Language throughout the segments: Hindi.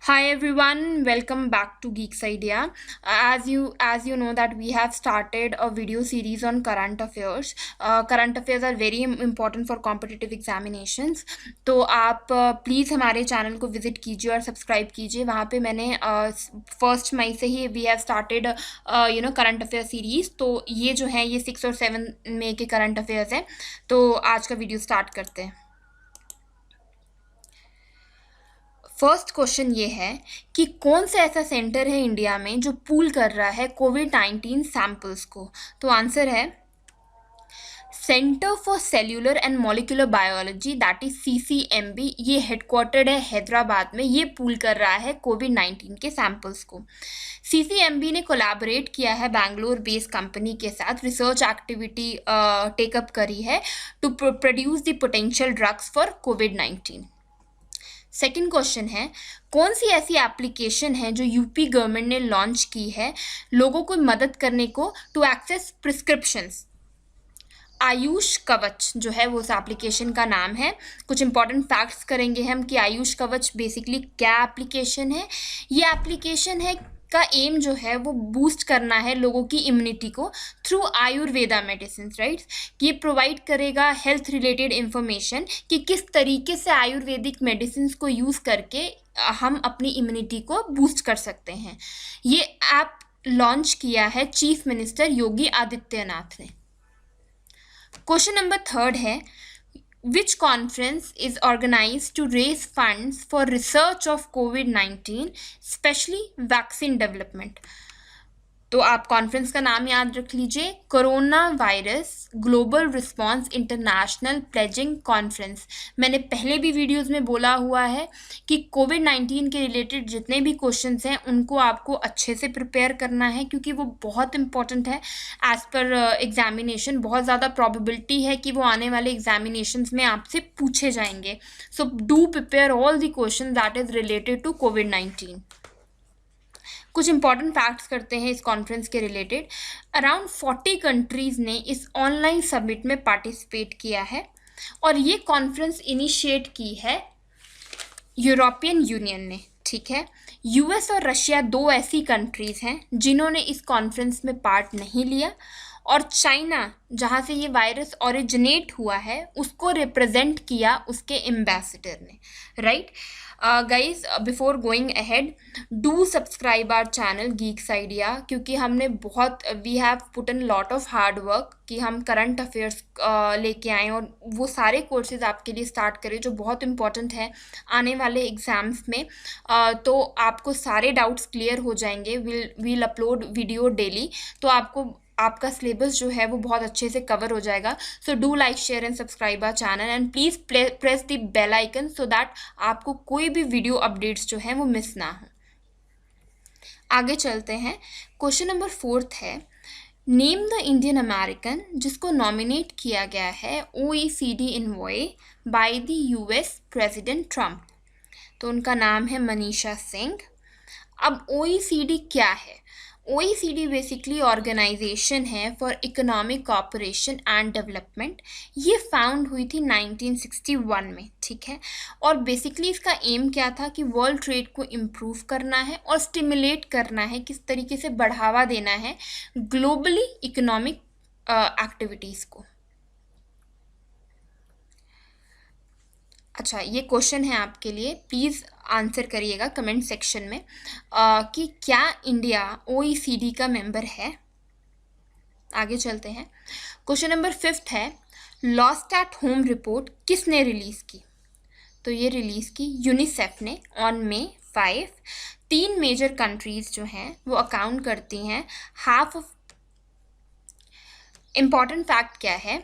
Hi everyone, welcome back to Geeks Idea. As you know that we have started a video series on current affairs. Current affairs are very important for competitive examinations. तो आप प्लीज़ हमारे चैनल को विजिट कीजिए और सब्सक्राइब कीजिए. वहाँ पे मैंने 1 मई से ही we have started current affair series. तो ये जो है ये 6 और 7 मई के करंट अफेयर्स है. तो आज का वीडियो स्टार्ट करते हैं. फर्स्ट क्वेश्चन ये है कि कौन सा ऐसा सेंटर है इंडिया में जो पूल कर रहा है कोविड-19 सैंपल्स को. तो आंसर है centre for cellular and molecular biology, that is CCMB. ये हेडक्वार्टर्ड है हैदराबाद में. ये पूल कर रहा है कोविड-19 के सैंपल्स को. CCMB ने कोलैबोरेट किया है बैंगलोर बेस्ड कंपनी के साथ. रिसर्च एक्टिविटी टेकअप करी है to produce the potential drugs for कोविड-19. सेकेंड क्वेश्चन है कौन सी ऐसी एप्लीकेशन है जो यूपी गवर्नमेंट ने लॉन्च की है लोगों को मदद करने को टू एक्सेस प्रिस्क्रिप्शंस. आयुष कवच जो है वो उस एप्लीकेशन का नाम है. कुछ इंपॉर्टेंट फैक्ट्स करेंगे हम कि आयुष कवच बेसिकली क्या एप्लीकेशन है. ये एप्लीकेशन है का एम जो है वो बूस्ट करना है लोगों की इम्यूनिटी को थ्रू आयुर्वेदा मेडिसिन, राइट. ये प्रोवाइड करेगा हेल्थ रिलेटेड इंफॉर्मेशन कि किस तरीके से आयुर्वेदिक मेडिसिन को यूज़ करके हम अपनी इम्यूनिटी को बूस्ट कर सकते हैं. ये ऐप लॉन्च किया है चीफ मिनिस्टर योगी आदित्यनाथ ने. क्वेश्चन नंबर थर्ड है which conference is organized to raise funds for research of COVID-19, especially vaccine development. तो आप कॉन्फ्रेंस का नाम याद रख लीजिए, corona virus global response international pledging conference. मैंने पहले भी वीडियोस में बोला हुआ है कि कोविड-19 के रिलेटेड जितने भी क्वेश्चंस हैं उनको आपको अच्छे से प्रिपेयर करना है क्योंकि वो बहुत इंपॉर्टेंट है एज पर एग्जामिनेशन. बहुत ज़्यादा प्रॉबिलिटी है कि वो आने वाले एग्जामिनेशंस में आपसे पूछे जाएंगे. So do prepare all the question that is related to COVID. कुछ इंपॉर्टेंट फैक्ट्स करते हैं इस कॉन्फ्रेंस के रिलेटेड. अराउंड 40 कंट्रीज़ ने इस ऑनलाइन समिट में पार्टिसिपेट किया है और ये कॉन्फ्रेंस इनिशिएट की है यूरोपियन यूनियन ने, ठीक है. US और रशिया दो ऐसी कंट्रीज़ हैं जिन्होंने इस कॉन्फ्रेंस में पार्ट नहीं लिया और चाइना जहाँ से ये वायरस ओरिजिनेट हुआ है उसको रिप्रेजेंट किया उसके एम्बेसडर ने, right. Guys before going ahead do subscribe our channel Geeks Idea क्योंकि हमने बहुत we have put in lot of hard work कि हम करंट अफेयर्स लेके आएँ और वो सारे कोर्सेज आपके लिए स्टार्ट करें जो बहुत इंपॉर्टेंट है आने वाले एग्ज़ाम्स में. तो आपको सारे डाउट्स क्लियर हो जाएंगे. वील अपलोड वीडियो डेली तो आपका सिलेबस जो है वो बहुत अच्छे से कवर हो जाएगा. So do like share and subscribe our channel and please press the bell icon so that आपको कोई भी वीडियो अपडेट्स जो हैं वो मिस ना हो. आगे चलते हैं. क्वेश्चन नंबर 4 है नेम द इंडियन अमेरिकन जिसको नॉमिनेट किया गया है OECD envoy by the US president Trump. तो उनका नाम है मनीषा सिंह. अब OECD क्या है? OECD बेसिकली ऑर्गेनाइजेशन है for economic cooperation and development. ये फाउंड हुई थी 1961 में, ठीक है. और बेसिकली इसका एम क्या था कि वर्ल्ड ट्रेड को इम्प्रूव करना है और स्टिमुलेट करना है, किस तरीके से बढ़ावा देना है ग्लोबली इकोनॉमिक एक्टिविटीज़ को. अच्छा, ये क्वेश्चन है आपके लिए, प्लीज़ आंसर करिएगा कमेंट सेक्शन में कि क्या इंडिया OECD का मेंबर है. आगे चलते हैं. क्वेश्चन नंबर 5 है लॉस्ट एट होम रिपोर्ट किसने रिलीज़ की. तो ये रिलीज़ की यूनिसेफ ने ऑन May 5. 3 मेजर कंट्रीज़ जो हैं वो अकाउंट करती हैं हाफ ऑफ. इम्पॉर्टेंट फैक्ट क्या है,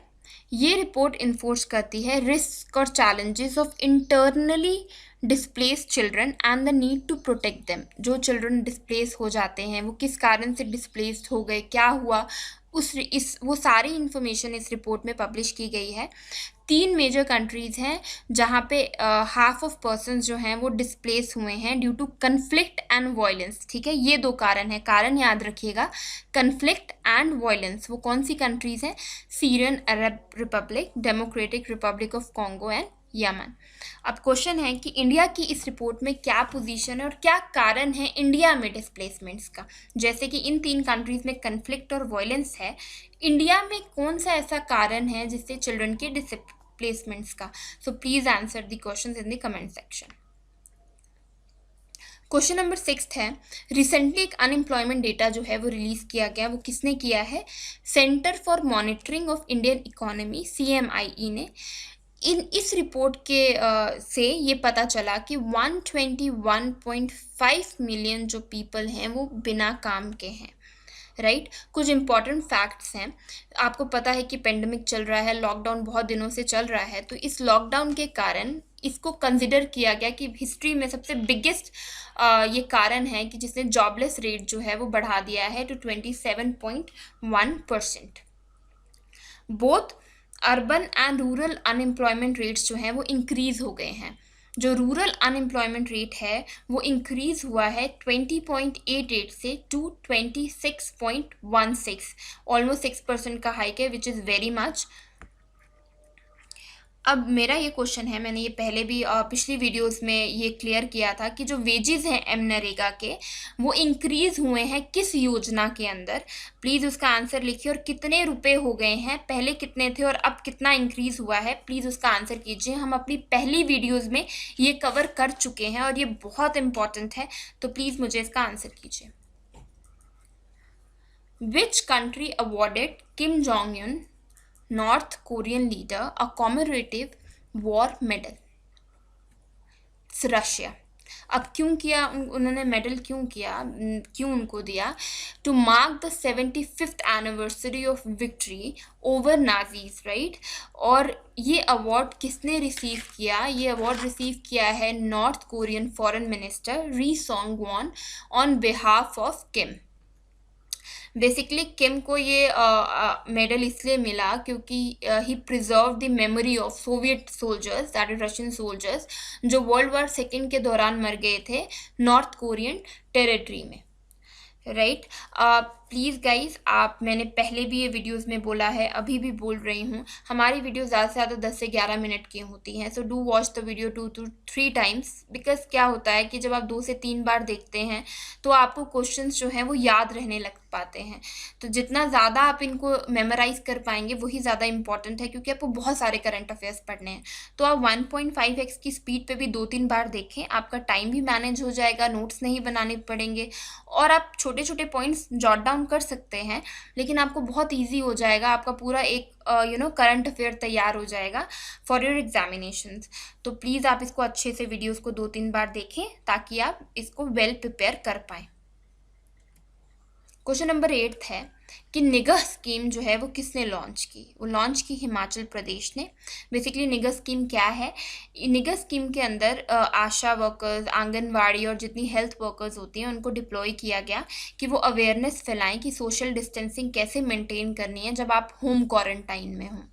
ये रिपोर्ट इन्फोर्स करती है रिस्क और challenges of internally displace children and the need to protect them. जो चिल्ड्रन डिस्प्लेस हो जाते हैं वो किस कारण से डिस्प्लेस्ड हो गए, क्या हुआ, वो सारी इन्फॉर्मेशन इस रिपोर्ट में पब्लिश की गई है. 3 मेजर कंट्रीज़ हैं जहाँ पे हाफ ऑफ पर्सन्स जो हैं वो डिस्प्लेस हुए हैं due to conflict and violence, ठीक है. ये 2 कारण हैं, कारण याद रखिएगा, कन्फ्लिक्ट एंड वायलेंस. वो कौन सी कंट्रीज़ हैं? Syrian Arab Republic, democratic Republic of Congo and Yemen. अब क्वेश्चन है कि इंडिया की इस रिपोर्ट में क्या पोजीशन है और क्या कारण है इंडिया में डिस्प्लेसमेंट्स का। जैसे कि इन 3 कंट्रीज में कन्फ्लिक्ट और वायलेंस है, इंडिया में कौन सा ऐसा कारण है जिससे चिल्ड्रन के डिस्प्लेसमेंट्स का। So please answer the questions in the comment section. Question number 6 है, रिसेंटली एक अनएम्प्लॉयमेंट डेटा जो है वो रिलीज किया गया, वो किसने किया है? Centre for monitoring of Indian economy, CMIE ने। इस रिपोर्ट के से ये पता चला कि 121.5 मिलियन जो पीपल हैं वो बिना काम के हैं, राइट। कुछ इंपॉर्टेंट फैक्ट्स हैं। आपको पता है कि पेंडेमिक चल रहा है, लॉकडाउन बहुत दिनों से चल रहा है, तो इस लॉकडाउन के कारण इसको कंसिडर किया गया कि हिस्ट्री में सबसे बिगेस्ट ये कारण है कि जिसने जॉबलेस रेट जो है वो बढ़ा दिया है to 27.1%। Both urban and rural unemployment rates जो हैं वो इंक्रीज हो गए हैं। जो रूरल अनएम्प्लॉयमेंट रेट है वो इंक्रीज हुआ है 20.88 से टू 26.16, ऑलमोस्ट 6% का हाइक है, विच इज़ वेरी मच। अब मेरा ये क्वेश्चन है, मैंने ये पहले भी पिछली वीडियोस में ये क्लियर किया था कि जो वेजेस हैं मनरेगा के वो इंक्रीज हुए हैं किस योजना के अंदर। प्लीज़ उसका आंसर लिखिए, और कितने रुपए हो गए हैं, पहले कितने थे और अब कितना इंक्रीज हुआ है, प्लीज़ उसका आंसर कीजिए। हम अपनी पहली वीडियोज़ में ये कवर कर चुके हैं और ये बहुत इंपॉर्टेंट है, तो प्लीज़ मुझे इसका आंसर कीजिए। Which country awarded Kim Jong Un, North Korean leader, a commemorative war medal? It's Russia. अब क्यों किया उन्होंने मेडल, क्यों उनको दिया? To mark the 75th anniversary of victory over Nazis, right. और ये अवार्ड किसने रिसीव किया? ये अवार्ड रिसीव किया है North Korean foreign minister Ri Song Won on behalf of Kim. Basically Kim को ये मेडल इसलिए मिला क्योंकि he preserve the memory of Soviet soldiers, that is Russian soldiers, जो वर्ल्ड वॉर सेकेंड के दौरान मर गए थे नॉर्थ कोरियन टेरिटरी में, राइट। प्लीज़ गाइज, आप, मैंने पहले भी ये वीडियोस में बोला है, अभी भी बोल रही हूँ, हमारी वीडियो ज़्यादा से ज़्यादा 10 से 11 मिनट की होती हैं। So do watch the video 2 to 3 times, because क्या होता है कि जब आप 2 से 3 बार देखते हैं तो आपको क्वेश्चंस जो हैं वो याद रहने लग पाते हैं। तो जितना ज़्यादा आप इनको मेमोराइज कर पाएंगे वही ज़्यादा इंपॉर्टेंट है, क्योंकि आपको बहुत सारे करंट अफेयर्स पढ़ने हैं। तो आप 1.5x की स्पीड पे भी 2-3 बार देखें, आपका टाइम भी मैनेज हो जाएगा, नोट्स नहीं बनाने पड़ेंगे, और आप छोटे छोटे पॉइंट्स जॉट डाउन कर सकते हैं, लेकिन आपको बहुत ईजी हो जाएगा, आपका पूरा एक करंट अफेयर तैयार हो जाएगा फॉर योर एग्जामिनेशंस। तो प्लीज़ आप इसको अच्छे से वीडियोस को 2-3 बार देखें ताकि आप इसको वेल प्रिपेयर कर पाएँ। क्वेश्चन नंबर 8 है कि निगह स्कीम जो है वो किसने लॉन्च की? वो लॉन्च की हिमाचल प्रदेश ने। बेसिकली निगह स्कीम क्या है? निगह स्कीम के अंदर आशा वर्कर्स, आंगनवाड़ी और जितनी हेल्थ वर्कर्स होती हैं उनको डिप्लॉय किया गया कि वो अवेयरनेस फैलाएं कि सोशल डिस्टेंसिंग कैसे मेंटेन करनी है जब आप होम क्वारंटाइन में हों।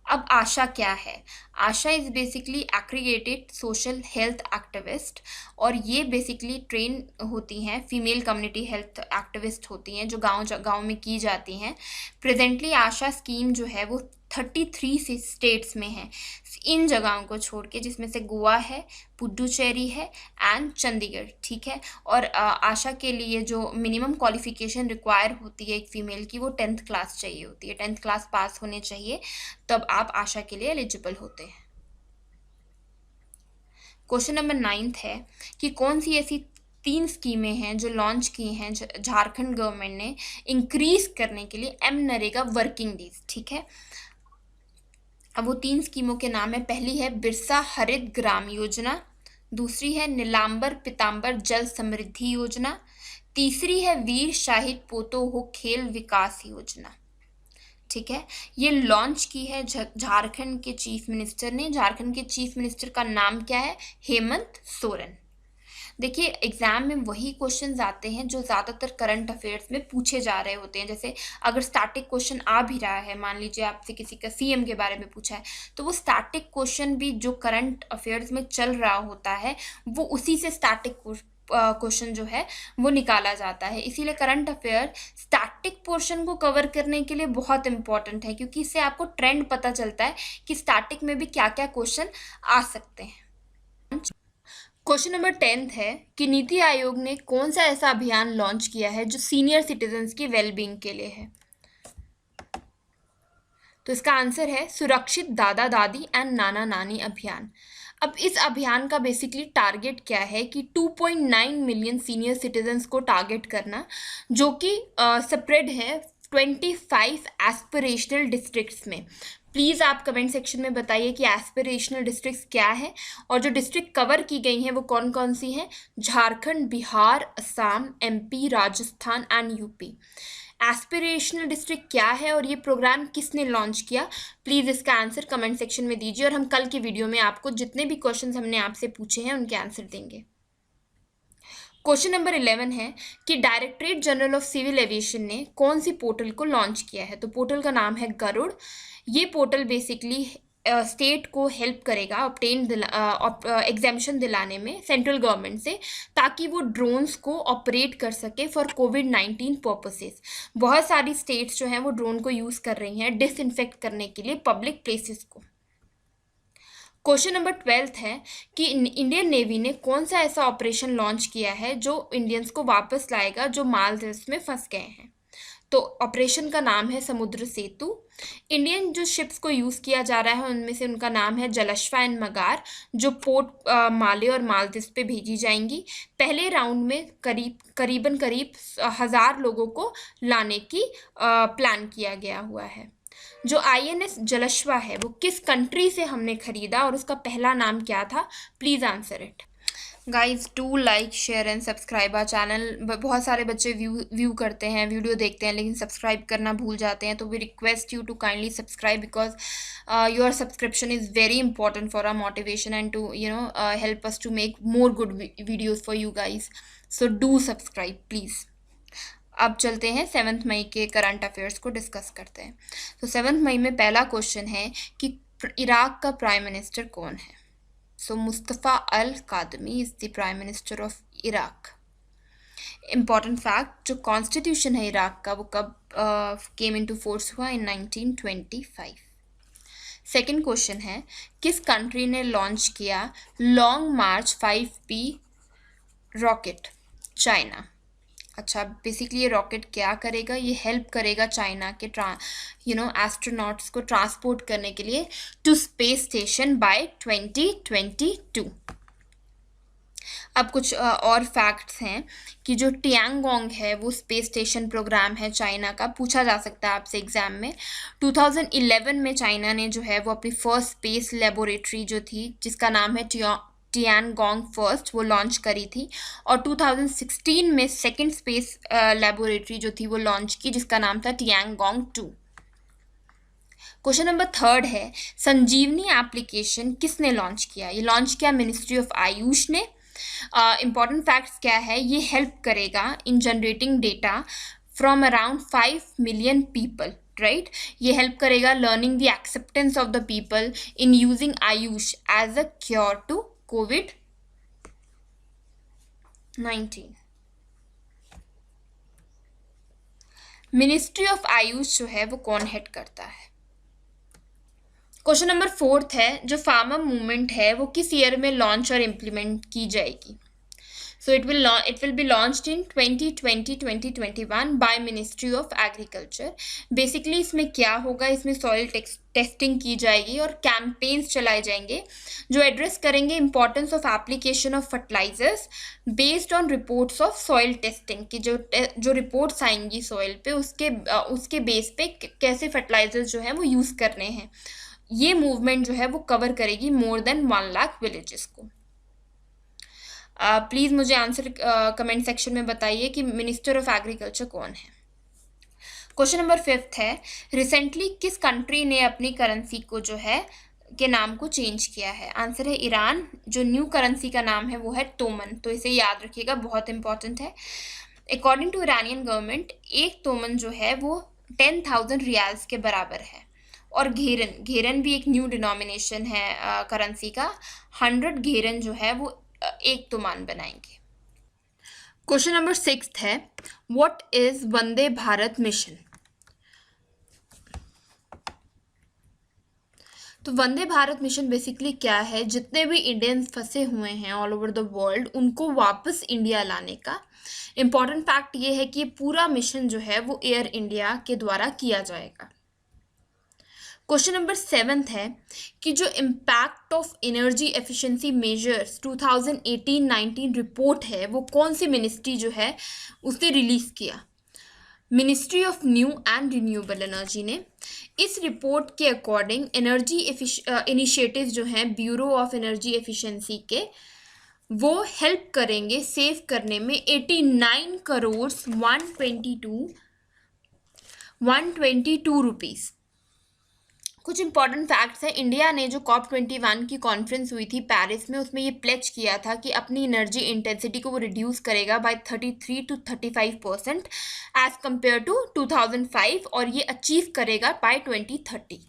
अब आशा क्या है? ASHA is basically aggregated social health activist, और ये बेसिकली ट्रेन होती हैं, फीमेल कम्युनिटी हेल्थ एक्टिविस्ट होती हैं जो गांव में की जाती हैं। प्रेजेंटली आशा स्कीम जो है वो 33 स्टेट्स में है, इन जगहों को छोड़ के, जिसमें से गोवा है, पुडुचेरी है एंड चंडीगढ़, ठीक है। और आशा के लिए जो मिनिमम क्वालिफिकेशन रिक्वायर होती है एक फ़ीमेल की, वो 10th क्लास चाहिए होती है, 10th क्लास पास होने चाहिए, तब आप आशा के लिए एलिजिबल होते हैं। क्वेश्चन नंबर 9 है कि कौन सी ऐसी 3 स्कीमें हैं जो लॉन्च की हैं झारखंड गवर्नमेंट ने इंक्रीज करने के लिए मनरेगा वर्किंग डेज, ठीक है। अब वो 3 स्कीमों के नाम है, पहली है बिरसा हरित ग्राम योजना, दूसरी है नीलांबर पीतांबर जल समृद्धि योजना, तीसरी है वीर शाहिद पोतो हो खेल विकास योजना, ठीक है। ये लॉन्च की है झारखंड के चीफ मिनिस्टर ने। झारखंड के चीफ मिनिस्टर का नाम क्या है? हेमंत सोरेन। देखिए, एग्जाम में वही क्वेश्चंस आते हैं जो ज़्यादातर करंट अफेयर्स में पूछे जा रहे होते हैं। जैसे अगर स्टैटिक क्वेश्चन आ भी रहा है, मान लीजिए आपसे किसी का सीएम के बारे में पूछा है, तो वो स्टैटिक क्वेश्चन भी जो करंट अफेयर्स में चल रहा होता है वो उसी से स्टैटिक क्वेश्चन जो है वो निकाला जाता है। इसीलिए करंट अफेयर स्टैटिक पोर्शन को कवर करने के लिए बहुत इंपॉर्टेंट है, क्योंकि इससे आपको ट्रेंड पता चलता है कि स्टैटिक में भी क्या क्या क्वेश्चन आ सकते हैं। क्वेश्चन नंबर 10 है कि नीति आयोग ने कौन सा ऐसा अभियान लॉन्च किया है जो सीनियर सिटीजन्स की वेलबींग के लिए है। तो इसका आंसर है सुरक्षित दादा दादी एंड नाना नानी अभियान। अब इस अभियान का बेसिकली टारगेट क्या है कि 2.9 मिलियन सीनियर सिटीजन्स को टारगेट करना, जो कि स्प्रेड है 25 एस्पिरेशनल डिस्ट्रिक्ट्स में। प्लीज़ आप कमेंट सेक्शन में बताइए कि एस्पिरेशनल डिस्ट्रिक्ट्स क्या है और जो डिस्ट्रिक्ट कवर की गई हैं वो कौन कौन सी हैं। Jharkhand, Bihar, Assam, MP, Rajasthan and UP. Aspirational district क्या है और ये प्रोग्राम किसने लॉन्च किया, प्लीज़ इसका आंसर कमेंट सेक्शन में दीजिए और हम कल की वीडियो में आपको जितने भी क्वेश्चंस हमने आपसे पूछे हैं उनके आंसर देंगे। क्वेश्चन नंबर 11 है कि directorate general of civil aviation ने कौन सी पोर्टल को लॉन्च किया है। तो पोर्टल का नाम है गरुड़। ये पोर्टल बेसिकली स्टेट को हेल्प करेगा एग्जामिशन दिलाने में सेंट्रल गवर्नमेंट से, ताकि वो ड्रोन्स को ऑपरेट कर सके फॉर कोविड-19 पर्पसेस। बहुत सारी स्टेट्स जो हैं वो ड्रोन को यूज़ कर रही हैं डिसइंफेक्ट करने के लिए पब्लिक प्लेसेस को। क्वेश्चन नंबर 12 है कि इंडियन नेवी ने कौन सा ऐसा ऑपरेशन लॉन्च किया है जो इंडियंस को वापस लाएगा जो मालदीव्स में फंस गए हैं। तो ऑपरेशन का नाम है समुद्र सेतु। इंडियन जो शिप्स को यूज़ किया जा रहा है उनमें से उनका नाम है जलश्वा एंड मगार, जो पोर्ट माले और मालदीव्स पे भेजी जाएंगी। पहले राउंड में करीबन 1000 लोगों को लाने की प्लान किया गया हुआ है। जो INS जलश्वा है वो किस कंट्री से हमने खरीदा और उसका पहला नाम क्या था, please answer it. Guys do like share and subscribe our channel. बहुत सारे बच्चे व्यू करते हैं, वीडियो देखते हैं, लेकिन सब्सक्राइब करना भूल जाते हैं। तो we request you to kindly subscribe because your subscription is very important for our motivation and to help us to make more good videos for you guys. So do subscribe please. अब चलते हैं 7 मई के करंट अफेयर्स को डिस्कस करते हैं। तो 7 मई में पहला क्वेश्चन है कि इराक का प्राइम मिनिस्टर कौन है। So Mustafa al Kadhimi is the prime minister of Iraq. Important fact, जो कॉन्स्टिट्यूशन है इराक का वो कब केम इनटू फोर्स हुआ, इन 1925। सेकेंड क्वेश्चन है किस कंट्री ने लॉन्च किया लॉन्ग मार्च 5P रॉकेट। चाइना। अच्छा, बेसिकली ये रॉकेट क्या करेगा, ये हेल्प करेगा चाइना के एस्ट्रोनॉट्स को ट्रांसपोर्ट करने के लिए टू स्पेस स्टेशन बाय 2022। अब कुछ और फैक्ट्स हैं कि जो टियांगोंग है वो स्पेस स्टेशन प्रोग्राम है चाइना का, पूछा जा सकता है आपसे एग्जाम में। 2011 में चाइना ने जो है वो अपनी फर्स्ट स्पेस लेबोरेटरी जो थी जिसका नाम है टियांगोंग फर्स्ट, वो लॉन्च करी थी। और 2016 में सेकंड स्पेस लेबोरेटरी जो थी वो लॉन्च की जिसका नाम था टियांगोंग 2। क्वेश्चन नंबर 3 है संजीवनी एप्लीकेशन किसने लॉन्च किया। ये लॉन्च किया मिनिस्ट्री ऑफ आयुष ने। इंपॉर्टेंट फैक्ट्स क्या है, ये हेल्प करेगा in generating data from around 5 million people, right. ये हेल्प करेगा learning the acceptance of the people in using AYUSH as a cure to कोविड-19। मिनिस्ट्री ऑफ आयुष जो है वो कौन हेड करता है। क्वेश्चन नंबर 4 है जो फार्मर मूवमेंट है वो किस ईयर में लॉन्च और इम्प्लीमेंट की जाएगी। So it will be launched in 2020-2021 by ministry of agriculture. Basically इसमें क्या होगा, इसमें सॉइल टेस्टिंग की जाएगी और कैंपेन्स चलाए जाएंगे जो एड्रेस करेंगे importance of application of fertilisers based on reports of soil testing की जो रिपोर्ट्स आएंगी सॉइल पे उसके बेस पे कैसे फर्टिलाइजर्स जो है वो यूज़ करने हैं। ये मूवमेंट जो है वो कवर करेगी मोर देन 1 लाख विलेजेस को। प्लीज़ मुझे आंसर कमेंट सेक्शन में बताइए कि मिनिस्टर ऑफ एग्रीकल्चर कौन है। क्वेश्चन नंबर 5 है रिसेंटली किस कंट्री ने अपनी करेंसी को जो है के नाम को चेंज किया है। आंसर है ईरान। जो न्यू करेंसी का नाम है वो है तोमन, तो इसे याद रखिएगा, बहुत इंपॉर्टेंट है। अकॉर्डिंग टू ईरानियन गवर्नमेंट एक तोमन जो है वो 10,000 रियाल्स के बराबर है। और घेरन भी एक न्यू डिनोमिनेशन है करेंसी का। 100 घेरन जो है वो एक तोमान बनाएंगे। क्वेश्चन नंबर 6 है, what is Vande Bharat mission? तो वंदे भारत मिशन बेसिकली क्या है, जितने भी इंडियंस फंसे हुए हैं ऑल ओवर द वर्ल्ड उनको वापस इंडिया लाने का। इम्पॉर्टेंट फैक्ट ये है कि ये पूरा मिशन जो है वो एयर इंडिया के द्वारा किया जाएगा। क्वेश्चन नंबर 7 है कि जो impact of energy efficiency measures 2018-19 report है वो कौन सी मिनिस्ट्री जो है उसने रिलीज किया? Ministry of new and renewable energy ने। इस रिपोर्ट के अकॉर्डिंग एनर्जी इनिशिएटिव जो हैं ब्यूरो ऑफ एनर्जी एफिशिएंसी के, वो हेल्प करेंगे सेव करने में 89 करोड़ 122 रुपीज़। कुछ इंपॉर्टेंट फैक्ट्स हैं। इंडिया ने जो COP21 की कॉन्फ्रेंस हुई थी पेरिस में, उसमें ये प्लेज किया था कि अपनी एनर्जी इंटेंसिटी को वो रिड्यूस करेगा by 33 to 35% as compare to 2005, और ये अचीव करेगा बाय 2030।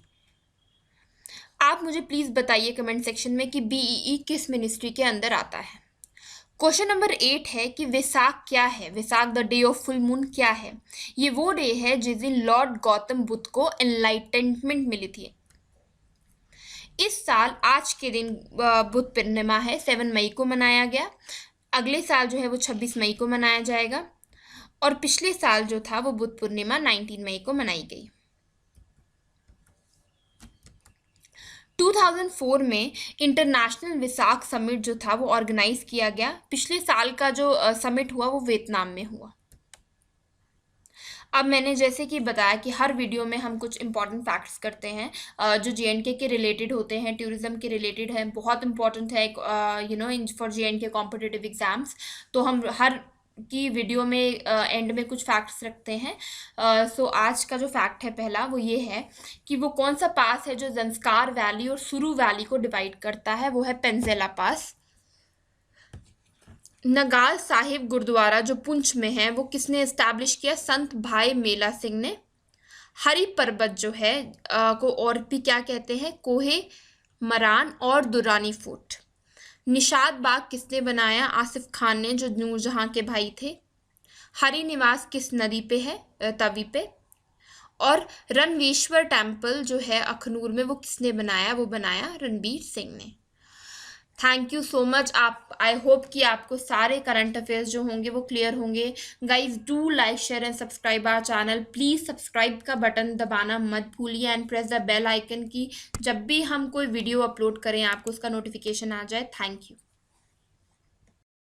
आप मुझे प्लीज़ बताइए कमेंट सेक्शन में कि BEE किस मिनिस्ट्री के अंदर आता है। क्वेश्चन नंबर 8 है कि वैसाख क्या है? Vaisakh the day of full moon क्या है? ये वो डे है जिस दिन लॉर्ड गौतम बुद्ध को एनलाइटनमेंट मिली थी। इस साल आज के दिन बुद्ध पूर्णिमा है, 7 मई को मनाया गया। अगले साल जो है वो 26 मई को मनाया जाएगा, और पिछले साल जो था वो बुद्ध पूर्णिमा 19 मई को मनाई गई। 2004 में इंटरनेशनल विसाख समिट जो था वो ऑर्गेनाइज किया गया। पिछले साल का जो समिट हुआ वो वियतनाम में हुआ। अब मैंने जैसे कि बताया कि हर वीडियो में हम कुछ इंपॉर्टेंट फैक्ट्स करते हैं जो JNK के रिलेटेड होते हैं, टूरिज्म के रिलेटेड है, बहुत इंपॉर्टेंट है in for JNK competitive exams. तो हम हर की वीडियो में एंड में कुछ फैक्ट्स रखते हैं। सो आज का जो फैक्ट है पहला वो ये है कि वो कौन सा पास है जो जंस्कार वैली और सुरू वैली को डिवाइड करता है, वो है पेंजेला पास। नगाल साहिब गुरुद्वारा जो पुंछ में है वो किसने इस्टेब्लिश किया? संत भाई मेला सिंह ने। हरी पर्वत जो है को और भी क्या कहते हैं? कोहे मरान और दुरानी फोर्ट। निशाद बाग किसने बनाया? आसिफ खान ने, जो नूरजहां के भाई थे। हरि निवास किस नदी पे है? तवी पे। और रणवेश्वर टेम्पल जो है अखनूर में वो किसने बनाया? वो बनाया रणबीर सिंह ने। Thank you so much. I hope कि आपको सारे करंट अफेयर्स जो होंगे वो क्लियर होंगे। Guys do like share and subscribe our channel. Please subscribe का बटन दबाना मत भूलिए and press the bell icon की जब भी हम कोई वीडियो अपलोड करें आपको उसका नोटिफिकेशन आ जाए। Thank you.